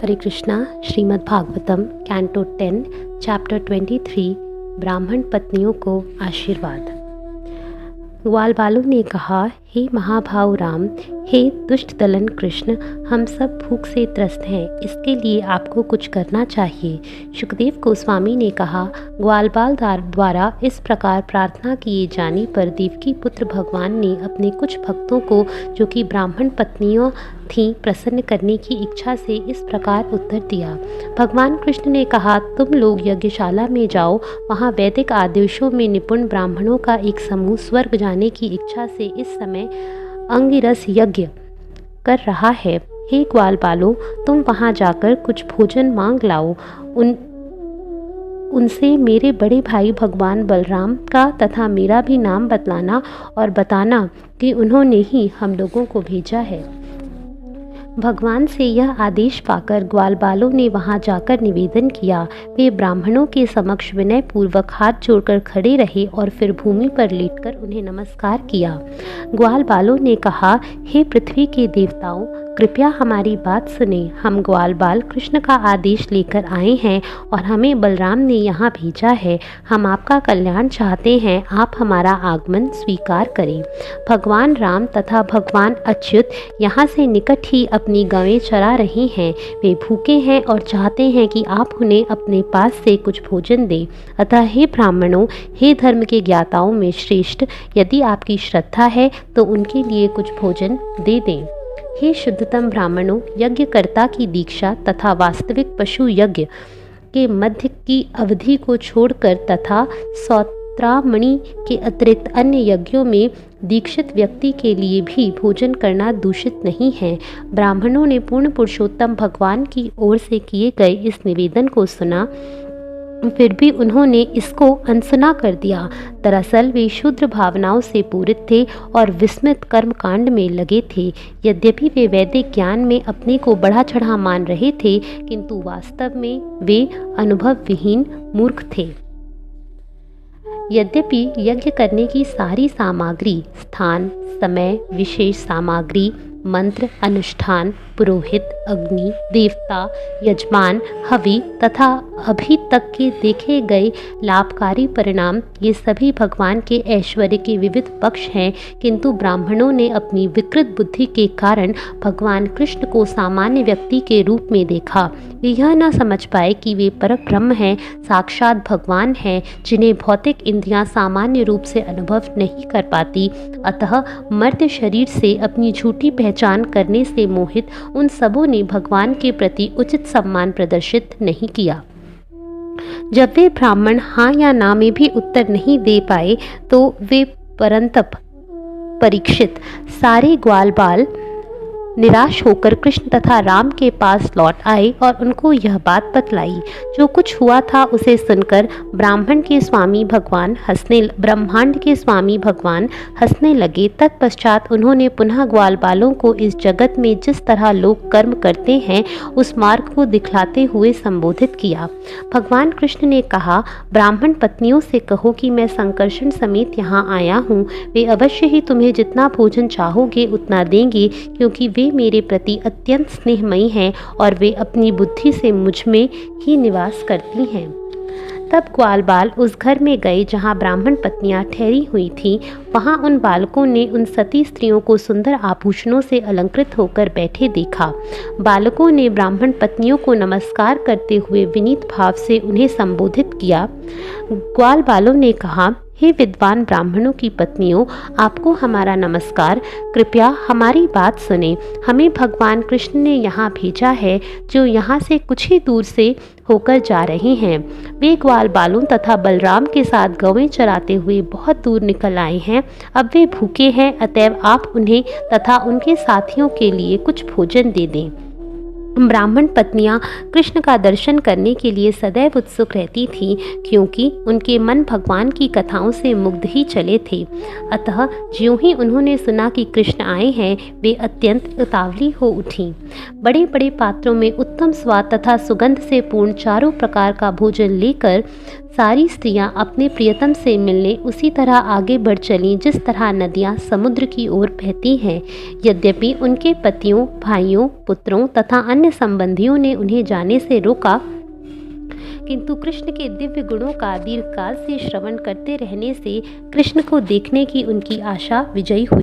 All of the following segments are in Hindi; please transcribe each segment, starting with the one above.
हरे कृष्णा। श्रीमद् भागवतम कैंटो 10 चैप्टर 23 ब्राह्मण पत्नियों को आशीर्वाद। ग्वाल बालों ने कहा, हे महाभाव राम, हे दुष्ट दलन कृष्ण, हम सब भूख से त्रस्त हैं, इसके लिए आपको कुछ करना चाहिए। सुखदेव गोस्वामी ने कहा, ग्वालबाल द्वारा इस प्रकार प्रार्थना किए जाने पर देवकी पुत्र भगवान ने अपने कुछ भक्तों को, जो कि ब्राह्मण पत्नियों थीं, प्रसन्न करने की इच्छा से इस प्रकार उत्तर दिया। भगवान कृष्ण ने कहा, तुम लोग यज्ञशाला में जाओ, वहाँ वैदिक आदेशों में निपुण ब्राह्मणों का एक समूह स्वर्ग जाने की इच्छा से इस समय अंगिरस यज्ञ कर रहा है। हे ग्वाल बालो, तुम वहाँ जाकर कुछ भोजन मांग लाओ। उनसे मेरे बड़े भाई भगवान बलराम का तथा मेरा भी नाम बतलाना और बताना कि उन्होंने ही हम लोगों को भेजा है। भगवान से यह आदेश पाकर ग्वालबालों ने वहां जाकर निवेदन किया। वे ब्राह्मणों के समक्ष विनय पूर्वक हाथ जोड़कर खड़े रहे और फिर भूमि पर लेटकर उन्हें नमस्कार किया। ग्वालबालों ने कहा, हे पृथ्वी के देवताओं, कृपया हमारी बात सुने। हम ग्वालबाल कृष्ण का आदेश लेकर आए हैं और हमें बलराम ने यहाँ भेजा है। हम आपका कल्याण चाहते हैं, आप हमारा आगमन स्वीकार करें। भगवान राम तथा भगवान अच्युत यहाँ से निकट ही अपनी गवें चरा रहे हैं। वे भूखे हैं और चाहते हैं कि आप उन्हें अपने पास से कुछ भोजन दें। अतः हे ब्राह्मणों, हे धर्म के ज्ञाताओं में श्रेष्ठ, यदि आपकी श्रद्धा है तो उनके लिए कुछ भोजन दे दें। हे शुद्धतम ब्राह्मणों, यज्ञकर्ता की दीक्षा तथा वास्तविक पशु यज्ञ के मध्य की अवधि को छोड़कर तथा सौत्रामणि के अतिरिक्त अन्य यज्ञों में दीक्षित व्यक्ति के लिए भी भोजन करना दूषित नहीं है। ब्राह्मणों ने पूर्ण पुरुषोत्तम भगवान की ओर से किए गए इस निवेदन को सुना, फिर भी उन्होंने इसको अनसुना कर दिया। दरअसल वे शूद्र भावनाओं से पूरित थे और विस्मृत कर्म कांड में लगे थे। यद्यपि वे वैदिक ज्ञान में अपने को बढ़ा चढ़ा मान रहे थे, किंतु वास्तव में वे अनुभव विहीन मूर्ख थे। यद्यपि यज्ञ करने की सारी सामग्री, स्थान, समय, विशेष सामग्री, मंत्र, अनुष्ठान, पुरोहित, अग्नि, देवता, यजमान, हवि तथा अभी तक के देखे गए लाभकारी परिणाम, ये सभी भगवान के ऐश्वर्य के विविध पक्ष हैं, किंतु ब्राह्मणों ने अपनी विकृत बुद्धि के कारण भगवान कृष्ण को सामान्य व्यक्ति के रूप में देखा। वे यह न समझ पाए कि वे परब्रह्म हैं, साक्षात भगवान हैं, जिन्हें भौतिक इंद्रियां सामान्य रूप से अनुभव नहीं कर पाती। अतः मर्त्य शरीर से अपनी झूठी पहचान करने से मोहित उन सबों ने भगवान के प्रति उचित सम्मान प्रदर्शित नहीं किया। जब वे ब्राह्मण हाँ या ना में भी उत्तर नहीं दे पाए तो वे परंतप परीक्षित सारे ग्वालबाल निराश होकर कृष्ण तथा राम के पास लौट आए और उनको यह बात बतलाई। जो कुछ हुआ था उसे सुनकर ब्रह्मांड के स्वामी भगवान हंसने लगे। तत्पश्चात उन्होंने पुनः ग्वालबालों को इस जगत में जिस तरह लोग कर्म करते हैं उस मार्ग को दिखलाते हुए संबोधित किया। भगवान कृष्ण ने कहा, ब्राह्मण पत्नियों से कहो कि मैं संकर्षण समेत यहाँ आया हूँ। वे अवश्य ही तुम्हें जितना भोजन चाहोगे उतना देंगे, क्योंकि वे मेरे प्रति अत्यंत स्नेहमयी हैं और वे अपनी बुद्धि से मुझ में ही निवास करती हैं। तब ग्वालबाल उस घर में गए जहाँ ब्राह्मण पत्नियां ठहरी हुई थीं। वहाँ उन बालकों ने उन सती स्त्रियों को सुंदर आभूषणों से अलंकृत होकर बैठे देखा। बालकों ने ब्राह्मण पत्नियों को नमस्कार करते हुए विनीत भाव से उन्हें संबोधित किया। ग्वालबालों ने कहा, हे विद्वान ब्राह्मणों की पत्नियों, आपको हमारा नमस्कार। कृपया हमारी बात सुने। हमें भगवान कृष्ण ने यहाँ भेजा है, जो यहाँ से कुछ ही दूर से होकर जा रहे हैं। वे ग्वालबालों तथा बलराम के साथ गवें चराते हुए बहुत दूर निकल आए हैं। अब वे भूखे हैं, अतएव आप उन्हें तथा उनके साथियों के लिए कुछ भोजन दे दें। ब्राह्मण पत्नियां कृष्ण का दर्शन करने के लिए सदैव उत्सुक रहती थीं, क्योंकि उनके मन भगवान की कथाओं से मुग्ध ही चले थे। अतः ज्यों ही उन्होंने सुना कि कृष्ण आए हैं, वे अत्यंत उतावली हो उठीं। बड़े बड़े पात्रों में उत्तम स्वाद तथा सुगंध से पूर्ण चारों प्रकार का भोजन लेकर सारी स्त्रियां अपने प्रियतम से मिलने उसी तरह आगे बढ़ चलीं जिस तरह नदियां समुद्र की ओर बहती हैं। यद्यपि उनके पतियों, भाइयों, पुत्रों तथा अन्य संबंधियों ने उन्हें जाने से रोका, किंतु कृष्ण के दिव्य गुणों का दीर्घकाल से श्रवण करते रहने से कृष्ण को देखने की उनकी आशा विजयी हुई।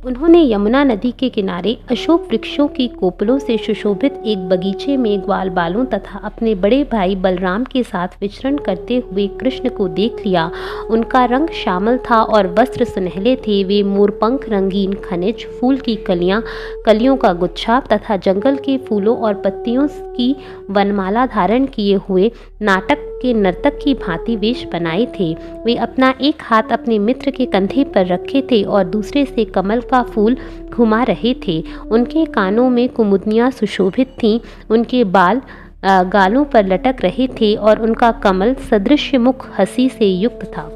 उन्होंने यमुना नदी के किनारे अशोक वृक्षों की कोपलों से सुशोभित एक बगीचे में ग्वाल बालों तथा अपने बड़े भाई बलराम के साथ विचरण करते हुए कृष्ण को देख लिया। उनका रंग श्यामल था और वस्त्र सुनहले थे। वे मोरपंख, रंगीन खनिज, फूल की कलियों का गुच्छा तथा जंगल के फूलों और पत्तियों की वनमाला धारण किए हुए नाटक के नर्तक की भांति वेश बनाए थे। वे अपना एक हाथ अपने मित्र के कंधे पर रखे थे और दूसरे से कमल का फूल घुमा रहे थे। उनके कानों में कुमुदनियां सुशोभित थीं। उनके बाल गालों पर लटक रहे थे और उनका कमल सदृश मुख हंसी से युक्त था।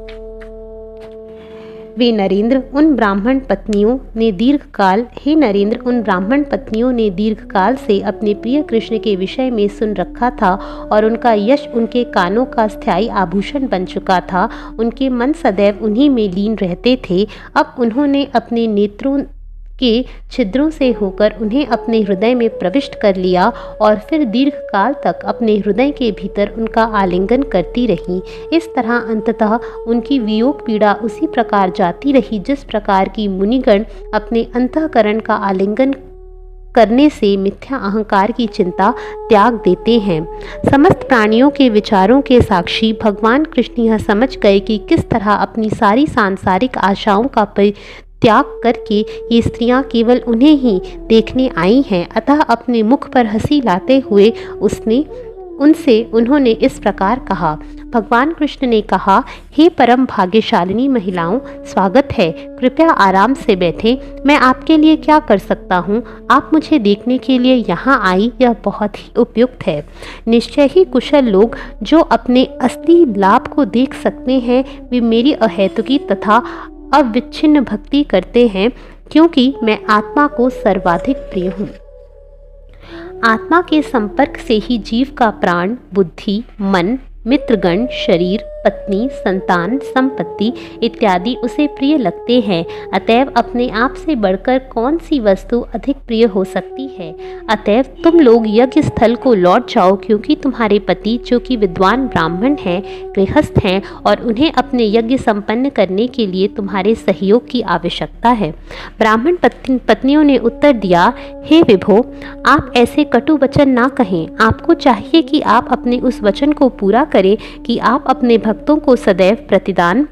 हे नरेंद्र, उन ब्राह्मण पत्नियों ने दीर्घकाल से अपने प्रिय कृष्ण के विषय में सुन रखा था और उनका यश उनके कानों का स्थायी आभूषण बन चुका था। उनके मन सदैव उन्हीं में लीन रहते थे। अब उन्होंने अपने नेत्रों के छिद्रों से होकर उन्हें अपने हृदय में प्रविष्ट कर लिया और फिर दीर्घकाल तक अपने हृदय के भीतर उनका आलिंगन करती रहीं। इस तरह अंततः उनकी वियोग पीड़ा उसी प्रकार जाती रही जिस प्रकार की मुनिगण अपने अंतःकरण का आलिंगन करने से मिथ्या अहंकार की चिंता त्याग देते हैं। समस्त प्राणियों के विचारों के साक्षी भगवान कृष्ण यह समझ गए कि किस तरह अपनी सारी सांसारिक आशाओं का त्याग करके ये स्त्रियां केवल उन्हें ही देखने आई हैं। अतः अपने मुख पर हंसी लाते हुए उन्होंने इस प्रकार कहा। भगवान कृष्ण ने कहा, हे परम भाग्यशालिनी महिलाओं, स्वागत है। कृपया आराम से बैठें। मैं आपके लिए क्या कर सकता हूँ? आप मुझे देखने के लिए यहाँ आई, यह बहुत ही उपयुक्त है। निश्चय ही कुशल लोग जो अपने असली लाभ को देख सकते हैं, वे मेरी अहेतुकी तथा अविच्छिन्न भक्ति करते हैं, क्योंकि मैं आत्मा को सर्वाधिक प्रिय हूँ। आत्मा के संपर्क से ही जीव का प्राण, बुद्धि, मन, मित्रगण, शरीर, पत्नी, संतान, संपत्ति इत्यादि उसे प्रिय लगते हैं। अतएव अपने आप से बढ़कर कौन सी वस्तु अधिक प्रिय हो सकती है? अतएव तुम लोग यज्ञ स्थल को लौट जाओ, क्योंकि तुम्हारे पति, जो कि विद्वान ब्राह्मण हैं, गृहस्थ हैं और उन्हें अपने यज्ञ संपन्न करने के लिए तुम्हारे सहयोग की आवश्यकता है। ब्राह्मण पत्नियों ने उत्तर दिया, हे विभो, आप ऐसे कटु वचन ना कहें। आपको चाहिए कि आप अपने उस वचन को पूरा करें कि आप अपने भक्तों को सदैव प्रतिदान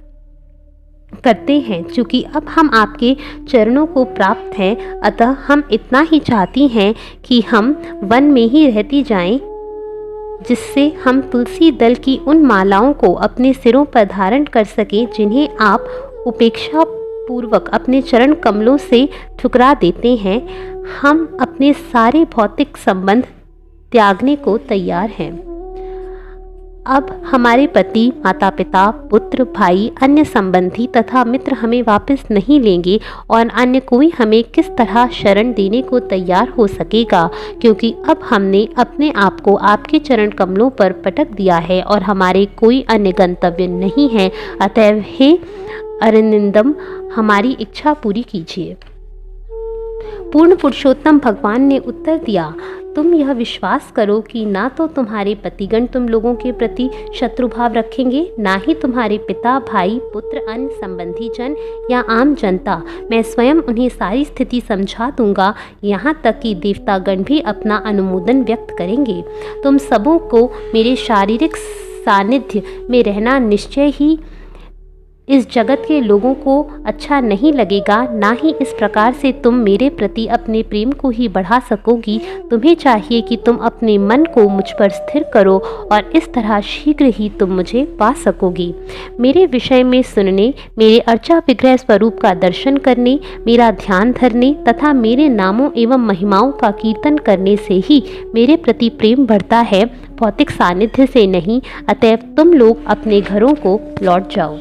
करते हैं। चूँकि अब हम आपके चरणों को प्राप्त हैं, अतः हम इतना ही चाहती हैं कि हम वन में ही रहती जाएं, जिससे हम तुलसी दल की उन मालाओं को अपने सिरों पर धारण कर सकें जिन्हें आप उपेक्षा पूर्वक अपने चरण कमलों से ठुकरा देते हैं। हम अपने सारे भौतिक संबंध त्यागने को तैयार हैं। अब हमारे पति, माता पिता, पुत्र, भाई, अन्य संबंधी तथा मित्र हमें वापस नहीं लेंगे और अन्य कोई हमें किस तरह शरण देने को तैयार हो सकेगा, क्योंकि अब हमने अपने आप को आपके चरण कमलों पर पटक दिया है और हमारे कोई अन्य गंतव्य नहीं है। अतएव हे अरिंदम, हमारी इच्छा पूरी कीजिए। पूर्ण पुरुषोत्तम भगवान ने उत्तर दिया, तुम यह विश्वास करो कि ना तो तुम्हारे पतिगण तुम लोगों के प्रति शत्रुभाव रखेंगे, ना ही तुम्हारे पिता, भाई, पुत्र, अन्य संबंधी जन या आम जनता। मैं स्वयं उन्हें सारी स्थिति समझा दूंगा, यहाँ तक कि देवतागण भी अपना अनुमोदन व्यक्त करेंगे। तुम सबों को मेरे शारीरिक सानिध्य में रहना निश्चय ही इस जगत के लोगों को अच्छा नहीं लगेगा, ना ही इस प्रकार से तुम मेरे प्रति अपने प्रेम को ही बढ़ा सकोगी। तुम्हें चाहिए कि तुम अपने मन को मुझ पर स्थिर करो और इस तरह शीघ्र ही तुम मुझे पा सकोगी। मेरे विषय में सुनने, मेरे अर्चा विग्रह स्वरूप का दर्शन करने, मेरा ध्यान धरने तथा मेरे नामों एवं महिमाओं का कीर्तन करने से ही मेरे प्रति प्रेम बढ़ता है, भौतिक सानिध्य से नहीं। अतएव तुम लोग अपने घरों को लौट जाओ।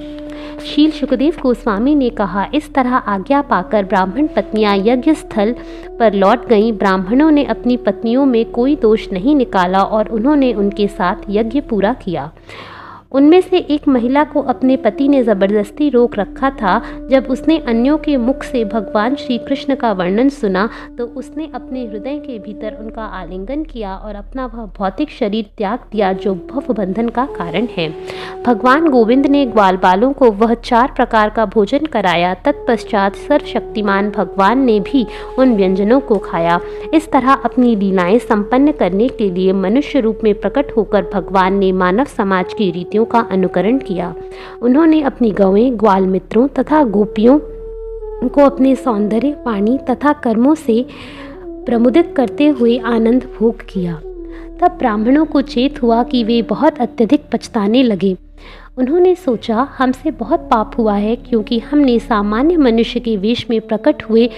शील शुकदेव गोस्वामी ने कहा, इस तरह आज्ञा पाकर ब्राह्मण पत्नियां यज्ञ स्थल पर लौट गईं। ब्राह्मणों ने अपनी पत्नियों में कोई दोष नहीं निकाला और उन्होंने उनके साथ यज्ञ पूरा किया। उनमें से एक महिला को अपने पति ने जबरदस्ती रोक रखा था। जब उसने अन्यों के मुख से भगवान श्री कृष्ण का वर्णन सुना तो उसने अपने हृदय के भीतर उनका आलिंगन किया और अपना वह भौतिक शरीर त्याग दिया जो भव बंधन का कारण है। भगवान गोविंद ने ग्वाल बालों को वह 4 प्रकार का भोजन कराया। तत्पश्चात सर्वशक्तिमान भगवान ने भी उन व्यंजनों को खाया। इस तरह अपनी लीलाएं संपन्न करने के लिए मनुष्य रूप में प्रकट होकर भगवान ने मानव समाज की रीतियों का अनुकरण किया। उन्होंने अपनी गौएं, ग्वाल मित्रों तथा गोपियों को अपने सौंदर्य, वाणी तथा कर्मों से प्रमुदित करते हुए आनंद भोग किया। तब ब्राह्मणों को चेत हुआ कि वे बहुत अत्यधिक पछताने लगे। उन्होंने सोचा, हमसे बहुत पाप हुआ है क्योंकि हमने सामान्य मनुष्य के वेश में प्रकट हुए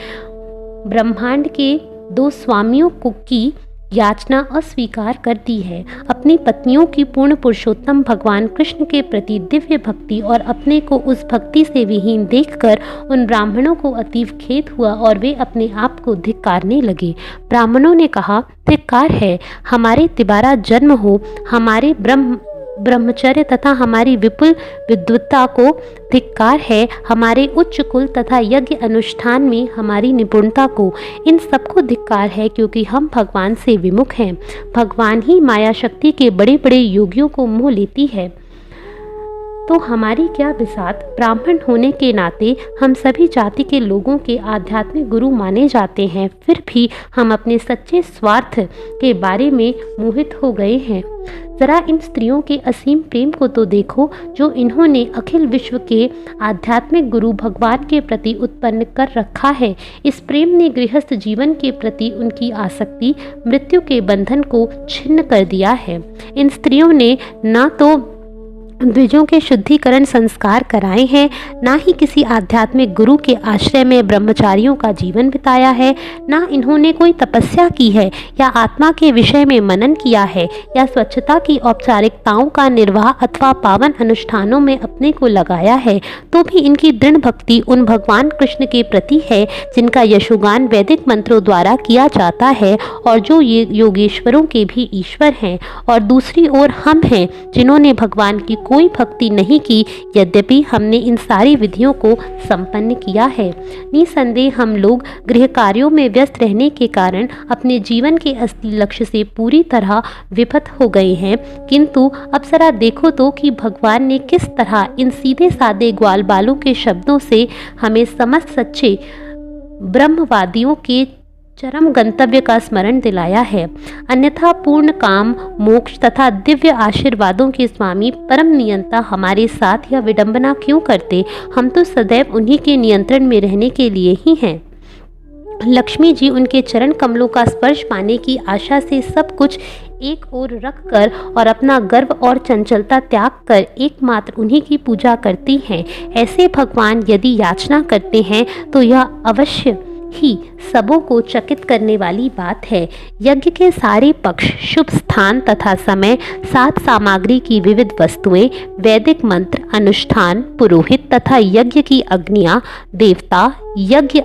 ब्रह्मांड के 2 स्वामियों की याचना अस्वीकार कर दी है। अपनी पत्नियों की पूर्ण पुरुषोत्तम भगवान कृष्ण के प्रति दिव्य भक्ति और अपने को उस भक्ति से विहीन देखकर उन ब्राह्मणों को अतीव खेद हुआ और वे अपने आप को धिक्कारने लगे। ब्राह्मणों ने कहा, धिक्कार है, हमारे तिबारा जन्म हो, हमारे ब्रह्मचर्य तथा हमारी विपुल विद्वत्ता को धिक्कार है, हमारे उच्च कुल तथा यज्ञ अनुष्ठान में हमारी निपुणता को, इन सबको धिक्कार है क्योंकि हम भगवान से विमुख हैं। भगवान ही माया शक्ति के बड़े बड़े योगियों को मोह लेती है, तो हमारी क्या बिसात। ब्राह्मण होने के नाते हम सभी जाति के लोगों के आध्यात्मिक गुरु माने जाते हैं, फिर भी हम अपने सच्चे स्वार्थ के बारे में मोहित हो गए हैं। जरा इन स्त्रियों के असीम प्रेम को तो देखो जो इन्होंने अखिल विश्व के आध्यात्मिक गुरु भगवान के प्रति उत्पन्न कर रखा है। इस प्रेम ने गृहस्थ जीवन के प्रति उनकी आसक्ति, मृत्यु के बंधन को छिन्न कर दिया है। इन स्त्रियों ने ना तो द्विजों के शुद्धिकरण संस्कार कराए हैं, ना ही किसी आध्यात्मिक गुरु के आश्रय में ब्रह्मचारियों का जीवन बिताया है, ना इन्होंने कोई तपस्या की है या आत्मा के विषय में मनन किया है या स्वच्छता की औपचारिकताओं का निर्वाह अथवा पावन अनुष्ठानों में अपने को लगाया है। तो भी इनकी दृढ़ भक्ति उन भगवान कृष्ण के प्रति है जिनका यशोगान वैदिक मंत्रों द्वारा किया जाता है और जो ये योगेश्वरों के भी ईश्वर हैं। और दूसरी ओर हम हैं जिन्होंने भगवान की कोई भक्ति नहीं की, यद्यपि हमने इन सारी विधियों को संपन्न किया है। निसंदेह हम लोग गृह कार्यों में व्यस्त रहने के कारण अपने जीवन के असली लक्ष्य से पूरी तरह विपथ हो गए हैं, किंतु अब जरा देखो तो कि भगवान ने किस तरह इन सीधे सादे ग्वाल बालों के शब्दों से हमें समस्त सच्चे ब्रह्मवादियों के चरम गंतव्य का स्मरण दिलाया है। अन्यथा पूर्ण काम, मोक्ष तथा दिव्य आशीर्वादों के स्वामी परम नियंता हमारे साथ यह विडंबना क्यों करते। हम तो सदैव उन्हीं के नियंत्रण में रहने के लिए ही हैं। लक्ष्मी जी उनके चरण कमलों का स्पर्श पाने की आशा से सब कुछ एक ओर रखकर और अपना गर्व और चंचलता त्याग कर एकमात्र उन्हीं की पूजा करती हैं। ऐसे भगवान यदि याचना करते हैं तो यह अवश्य ही सबों को चकित करने वाली बात है। यज्ञ के सारे पक्ष, शुभ स्थान तथा समय, साथ सामग्री की विविध वस्तुएं, वैदिक मंत्र, अनुष्ठान, पुरोहित तथा यज्ञ की अग्नियां, देवता, यज्ञ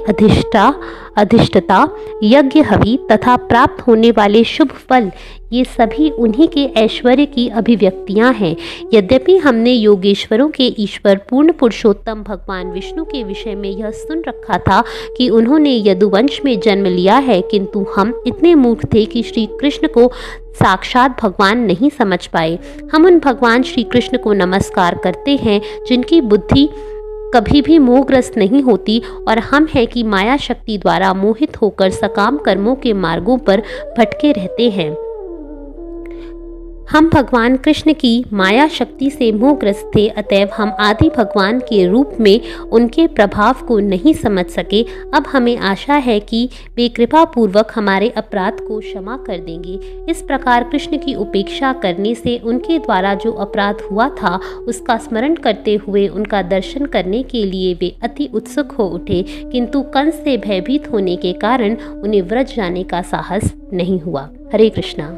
अधिष्ठता, यज्ञ हवि तथा प्राप्त होने वाले शुभ फल, ये सभी उन्हीं के ऐश्वर्य की अभिव्यक्तियां हैं। यद्यपि हमने योगेश्वरों के ईश्वर पूर्ण पुरुषोत्तम भगवान विष्णु के विषय में यह सुन रखा था कि उन्होंने यदुवंश में जन्म लिया है, किंतु हम इतने मूर्ख थे कि श्री कृष्ण को साक्षात भगवान नहीं समझ पाए। हम उन भगवान श्री कृष्ण को नमस्कार करते हैं जिनकी बुद्धि कभी भी मोहग्रस्त नहीं होती, और हम हैं कि माया शक्ति द्वारा मोहित होकर सकाम कर्मों के मार्गों पर भटके रहते हैं। हम भगवान कृष्ण की माया शक्ति से मोहग्रस्त थे, अतएव हम आदि भगवान के रूप में उनके प्रभाव को नहीं समझ सके। अब हमें आशा है कि वे कृपा पूर्वक हमारे अपराध को क्षमा कर देंगे। इस प्रकार कृष्ण की उपेक्षा करने से उनके द्वारा जो अपराध हुआ था उसका स्मरण करते हुए उनका दर्शन करने के लिए वे अति उत्सुक हो उठे, किंतु कंस से भयभीत होने के कारण उन्हें व्रज जाने का साहस नहीं हुआ। हरे कृष्णा।